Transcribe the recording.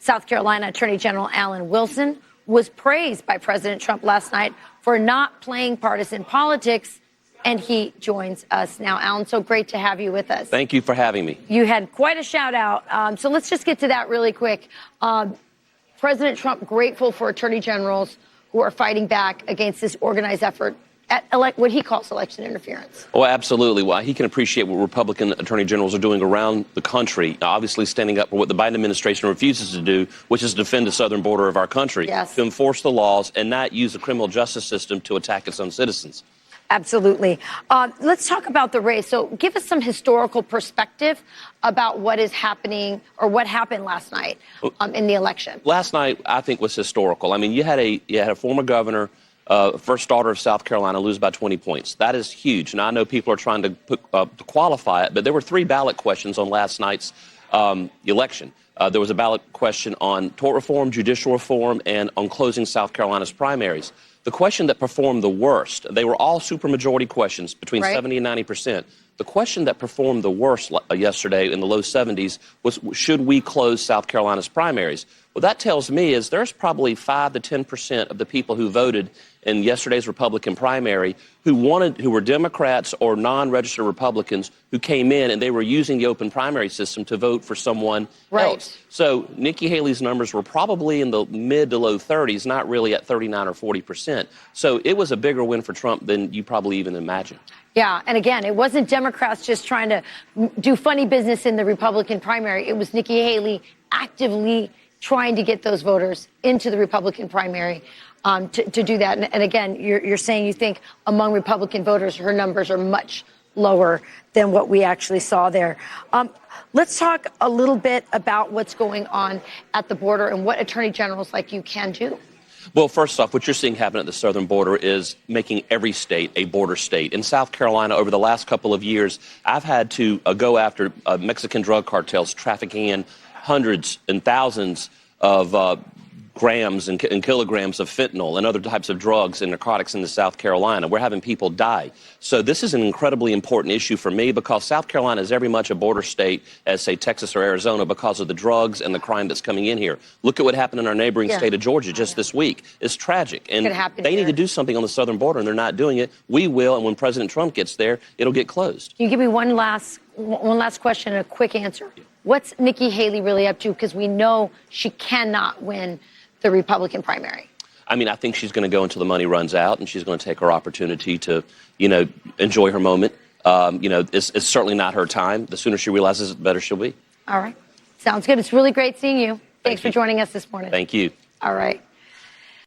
South Carolina Attorney General Alan Wilson was praised by President Trump last night for not playing partisan politics, and he joins us now. Alan, so great to have you with us. Thank you for having me. You had quite a shout out. So let's just get to that really quick. President Trump grateful for attorney generals who are fighting back against this organized effort at what he calls election interference. Oh, absolutely. Well, he can appreciate what Republican attorney generals are doing around the country, obviously standing up for what the Biden administration refuses to do, which is defend the southern border of our country, to enforce the laws and not use the criminal justice system to attack its own citizens. Absolutely. Let's talk about the race. So give us some historical perspective about what is happening or what happened last night in the election. Last night, I think, was historical. I mean, you had a former governor, first daughter of South Carolina, lose by 20 points. That is huge. Now, I know people are trying to qualify it, but there were 3 ballot questions on last night's election. There was a ballot question on tort reform, judicial reform, and on closing South Carolina's primaries. The question that performed the worst, they were all supermajority questions between 70 and 90%. The question that performed the worst yesterday in the low 70s was, should we close South Carolina's primaries? What that tells me is there's probably 5 to 10% of the people who voted in yesterday's Republican primary who were Democrats or non-registered Republicans who came in and they were using the open primary system to vote for someone else. So Nikki Haley's numbers were probably in the mid to low 30s, not really at 39 or 40%. So it was a bigger win for Trump than you probably even imagine. Yeah, and again, it wasn't Democrats just trying to do funny business in the Republican primary. It was Nikki Haley actively trying to get those voters into the Republican primary to do that. And again, you're saying you think among Republican voters, her numbers are much lower than what we actually saw there. Let's talk a little bit about what's going on at the border and what attorney generals like you can do. Well, first off, what you're seeing happen at the southern border is making every state a border state. In South Carolina, over the last couple of years, I've had to go after Mexican drug cartels trafficking in hundreds and thousands of grams and kilograms of fentanyl and other types of drugs and narcotics into South Carolina. We're having people die. So this is an incredibly important issue for me because South Carolina is every much a border state as, say, Texas or Arizona because of the drugs and the crime that's coming in here. Look at what happened in our neighboring state of Georgia just this week. It's tragic. And they need to do something on the southern border, and they're not doing it. We will, and when President Trump gets there, it'll get closed. Can you give me one last question and a quick answer? What's Nikki Haley really up to? Because we know she cannot win the Republican primary. I mean, I think she's going to go until the money runs out, and she's going to take her opportunity to, enjoy her moment. It's certainly not her time. The sooner she realizes it, the better she'll be. All right. Sounds good. It's really great seeing you. Thanks for joining us this morning. Thank you. All right.